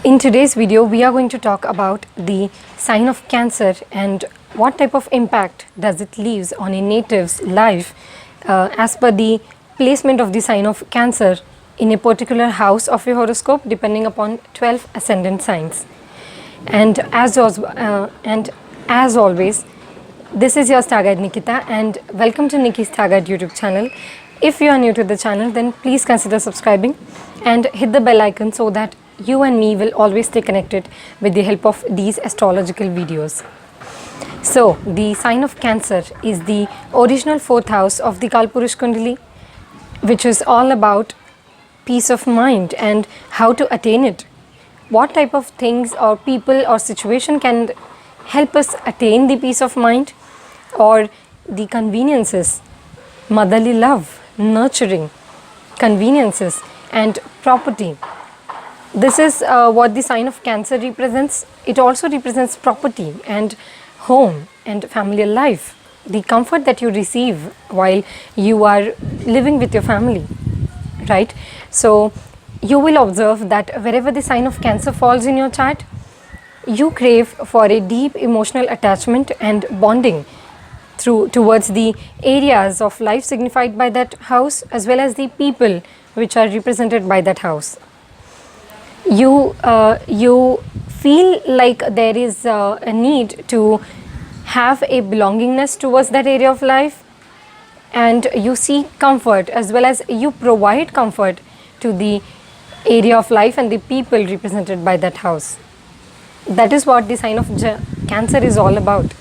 In today's video, we are going to talk about the sign of Cancer and what type of impact does it leaves on a native's life as per the placement of the sign of Cancer in a particular house of a horoscope depending upon 12 ascendant signs. And as always, this is your Star Guide Nikita and welcome to Nikki's Star Guide YouTube channel. If you are new to the channel, then please consider subscribing and hit the bell icon so that you and me will always stay connected with the help of these astrological videos. So, the sign of Cancer is the original 4th house of the Kalpurush Kundali, which is all about peace of mind and how to attain it. What type of things or people or situation can help us attain the peace of mind or the conveniences, motherly love, nurturing, conveniences and property. This is what the sign of Cancer represents. It also represents property and home and family life, the comfort that you receive while you are living with your family, right? So you will observe that wherever the sign of Cancer falls in your chart, you crave for a deep emotional attachment and bonding towards the areas of life signified by that house as well as the people which are represented by that house. You feel like there is a need to have a belongingness towards that area of life, and you seek comfort as well as you provide comfort to the area of life and the people represented by that house. That is what the sign of Cancer is all about.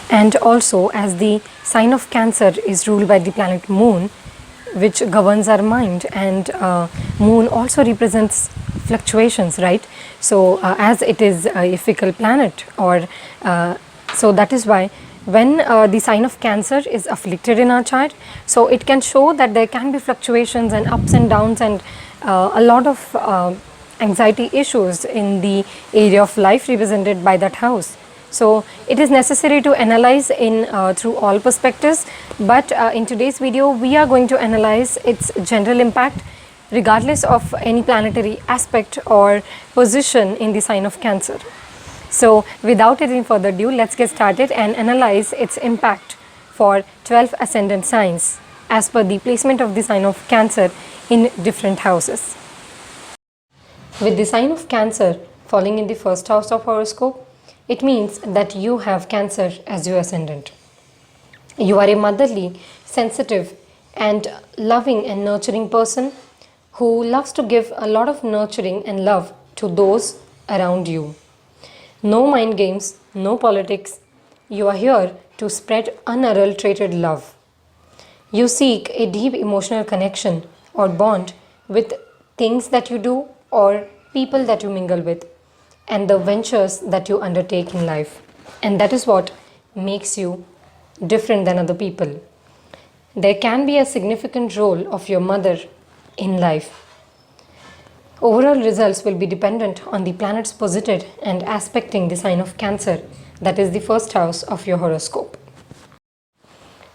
And also, as the sign of Cancer is ruled by the planet Moon, which governs our mind, and Moon also represents fluctuations, right? So as it is a fickle planet, or so that is why when the sign of Cancer is afflicted in our chart, so it can show that there can be fluctuations and ups and downs and a lot of anxiety issues in the area of life represented by that house. So it is necessary to analyze in through all perspectives, but in today's video we are going to analyze its general impact regardless of any planetary aspect or position in the sign of Cancer. So without any further ado, let's get started and analyze its impact for 12 ascendant signs as per the placement of the sign of Cancer in different houses. With the sign of Cancer falling in the first house of horoscope, it means that you have Cancer as your ascendant. You are a motherly, sensitive and loving and nurturing person who loves to give a lot of nurturing and love to those around you. No mind games, no politics. You are here to spread unadulterated love. You seek a deep emotional connection or bond with things that you do or people that you mingle with, and the ventures that you undertake in life. And that is what makes you different than other people. There can be a significant role of your mother in life. Overall results will be dependent on the planets posited and aspecting the sign of Cancer, that is the first house of your horoscope.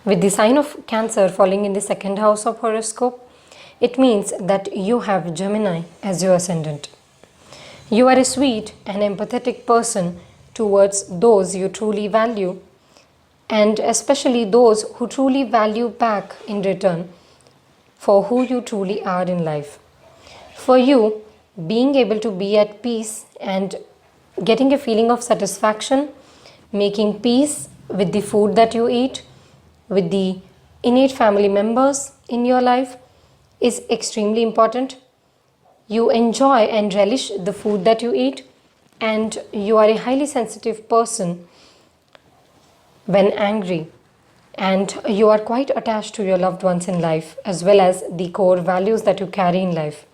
With the sign of Cancer falling in the second house of horoscope, it means that you have Gemini as your ascendant. You are a sweet and empathetic person towards those you truly value, and especially those who truly value back in return for who you truly are in life. For you, being able to be at peace and getting a feeling of satisfaction, making peace with the food that you eat, with the innate family members in your life is extremely important. You enjoy and relish the food that you eat, and you are a highly sensitive person when angry, and you are quite attached to your loved ones in life as well as the core values that you carry in life.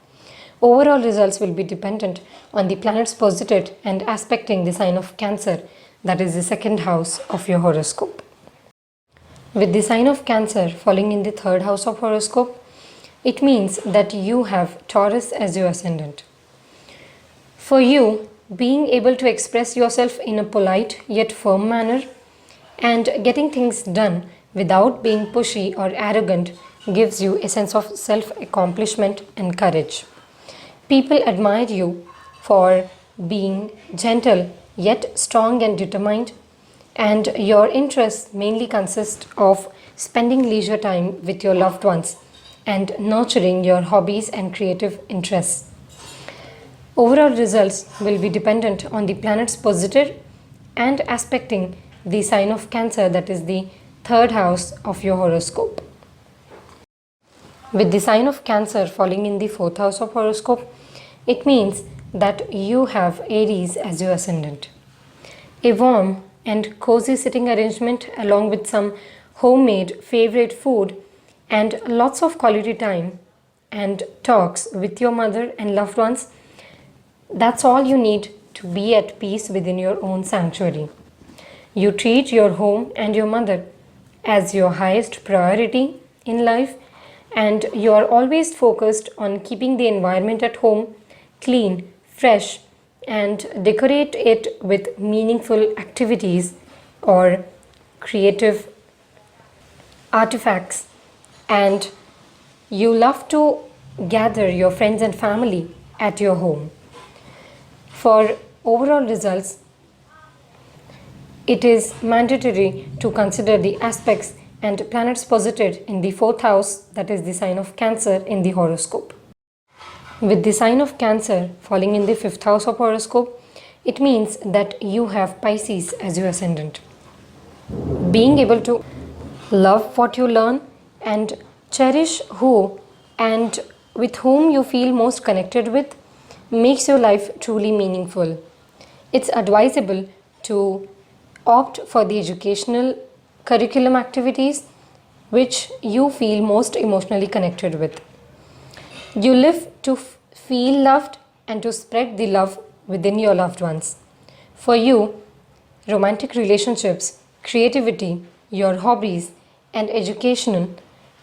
Overall results will be dependent on the planets posited and aspecting the sign of Cancer, that is the second house of your horoscope. With the sign of Cancer falling in the third house of horoscope, it means that you have Taurus as your ascendant. For you, being able to express yourself in a polite yet firm manner and getting things done without being pushy or arrogant gives you a sense of self-accomplishment and courage. People admire you for being gentle yet strong and determined, and your interests mainly consist of spending leisure time with your loved ones and nurturing your hobbies and creative interests. Overall results will be dependent on the planet's positive and aspecting the sign of Cancer, that is the third house of your horoscope. With the sign of Cancer falling in the fourth house of horoscope, it means that you have Aries as your ascendant. A warm and cozy sitting arrangement along with some homemade favorite food and lots of quality time and talks with your mother and loved ones, that's all you need to be at peace within your own sanctuary. You treat your home and your mother as your highest priority in life, and you are always focused on keeping the environment at home clean, fresh, and decorate it with meaningful activities or creative artifacts. And you love to gather your friends and family at your home. For overall results, it is mandatory to consider the aspects and planets posited in the fourth house, that is the sign of Cancer in the horoscope. With the sign of Cancer falling in the fifth house of horoscope, it means that you have Pisces as your ascendant. Being able to love what you learn and cherish who and with whom you feel most connected with makes your life truly meaningful. It's advisable to opt for the educational curriculum activities which you feel most emotionally connected with. You live to feel loved and to spread the love within your loved ones. For you, romantic relationships, creativity, your hobbies, and education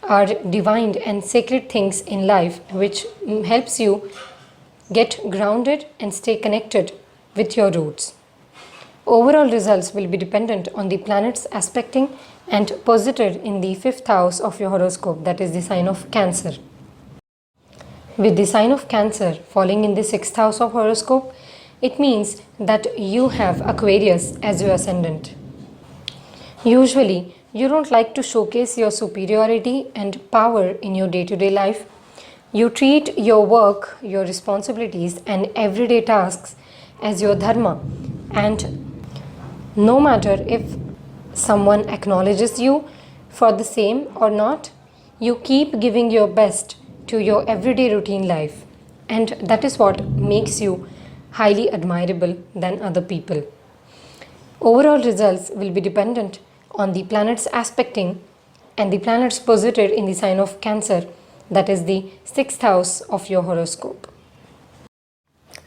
are divine and sacred things in life which helps you get grounded and stay connected with your roots. Overall results will be dependent on the planets aspecting and posited in the fifth house of your horoscope, that is the sign of Cancer. With the sign of Cancer falling in the sixth house of horoscope, it means that you have Aquarius as your ascendant. Usually, you don't like to showcase your superiority and power in your day-to-day life. You treat your work, your responsibilities, and everyday tasks as your dharma, and no matter if someone acknowledges you for the same or not, you keep giving your best to your everyday routine life, and that is what makes you highly admirable than other people. Overall results will be dependent on the planets aspecting and the planets posited in the sign of Cancer, that is the sixth house of your horoscope.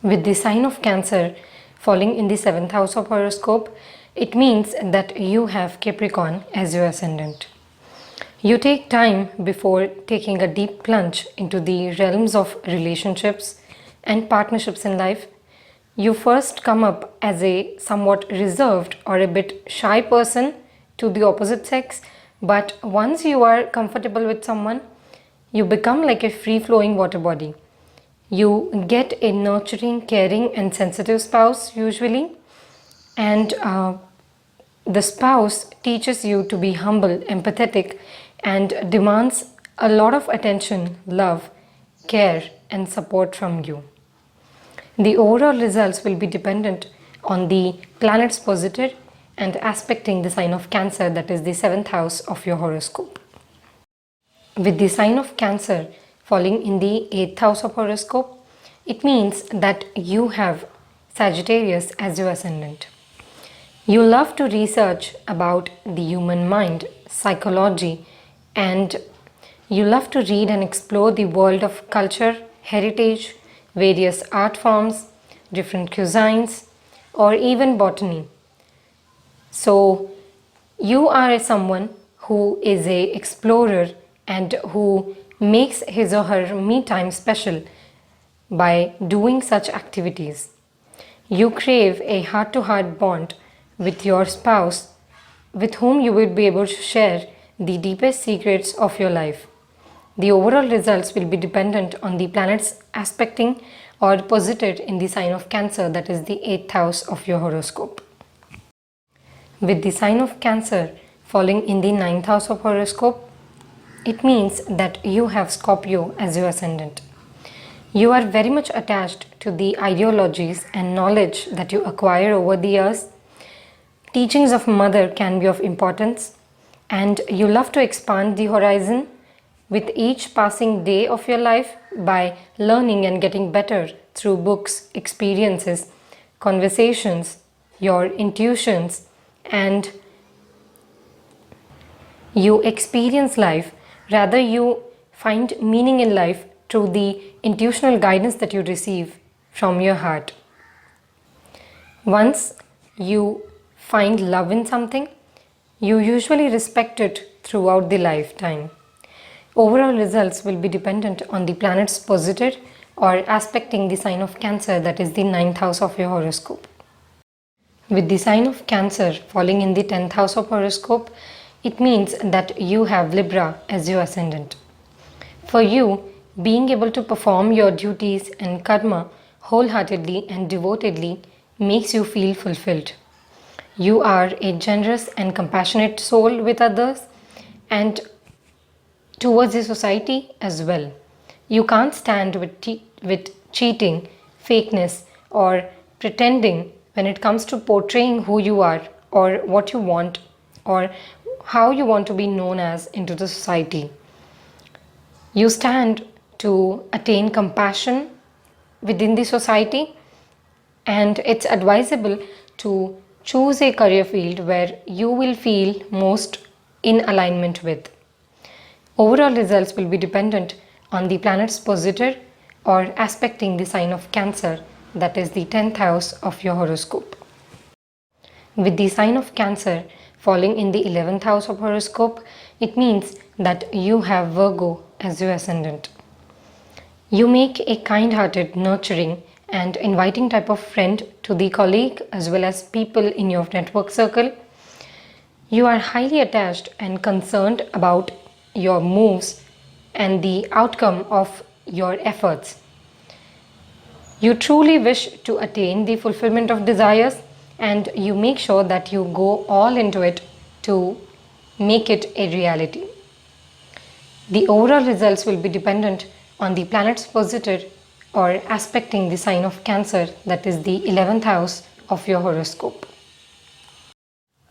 With the sign of Cancer falling in the seventh house of horoscope, it means that you have Capricorn as your ascendant. You take time before taking a deep plunge into the realms of relationships and partnerships in life. You first come up as a somewhat reserved or a bit shy person to the opposite sex, but once you are comfortable with someone, you become like a free-flowing water body. You get a nurturing, caring, and sensitive spouse usually, and the spouse teaches you to be humble, empathetic, and demands a lot of attention, love, care, and support from you. The overall results will be dependent on the planets posited and aspecting the sign of Cancer, that is the seventh house of your horoscope. With the sign of Cancer falling in the eighth house of horoscope, it means that you have Sagittarius as your ascendant. You love to research about the human mind, psychology, and you love to read and explore the world of culture, heritage, various art forms, different cuisines, or even botany. So you are someone who is an explorer and who makes his or her me time special by doing such activities. You crave a heart-to-heart bond with your spouse with whom you will be able to share the deepest secrets of your life. The overall results will be dependent on the planets aspecting or posited in the sign of Cancer, that is the 8th house of your horoscope. With the sign of Cancer falling in the 9th house of horoscope, it means that you have Scorpio as your ascendant. You are very much attached to the ideologies and knowledge that you acquire over the years. Teachings of mother can be of importance, and you love to expand the horizon with each passing day of your life by learning and getting better through books, experiences, conversations, your intuitions, and you experience life. Rather, you find meaning in life through the intuitional guidance that you receive from your heart. Once you find love in something, you usually respect it throughout the lifetime. Overall results will be dependent on the planets posited or aspecting the sign of Cancer, that is the 9th house of your horoscope. With the sign of Cancer falling in the 10th house of horoscope, it means that you have Libra as your ascendant. For you, being able to perform your duties and karma wholeheartedly and devotedly makes you feel fulfilled. You are a generous and compassionate soul with others and towards the society as well. You can't stand with cheating, fakeness, or pretending when it comes to portraying who you are or what you want or how you want to be known as into the society. You stand to attain compassion within the society, and it's advisable to choose a career field where you will feel most in alignment with. Overall results will be dependent on the planets posited or aspecting the sign of Cancer, that is the 10th house of your horoscope. With the sign of Cancer falling in the 11th house of horoscope, it means that you have Virgo as your ascendant. You make a kind-hearted, nurturing, and inviting type of friend to the colleague as well as people in your network circle. You are highly attached and concerned about your moves and the outcome of your efforts. You truly wish to attain the fulfillment of desires, and you make sure that you go all into it to make it a reality. The overall results will be dependent on the planets posited or aspecting the sign of Cancer, that is the 11th house of your horoscope.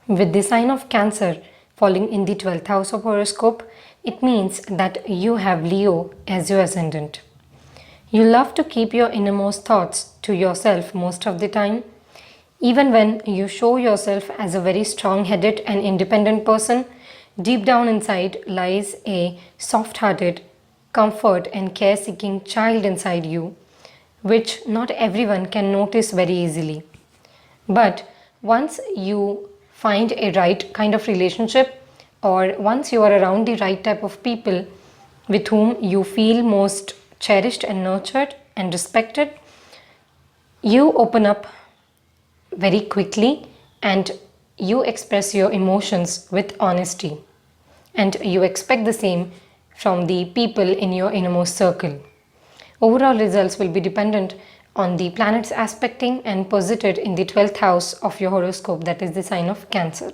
With the sign of Cancer falling in the 12th house of horoscope, it means that you have Leo as your ascendant. You love to keep your innermost thoughts to yourself most of the time. Even when you show yourself as a very strong-headed and independent person, deep down inside lies a soft-hearted, comfort and care-seeking child inside you, which not everyone can notice very easily. But once you find a right kind of relationship, or once you are around the right type of people with whom you feel most cherished and nurtured and respected, you open up very quickly and you express your emotions with honesty, and you expect the same from the people in your innermost circle. Overall results will be dependent on the planets aspecting and posited in the 12th house of your horoscope, that is the sign of Cancer.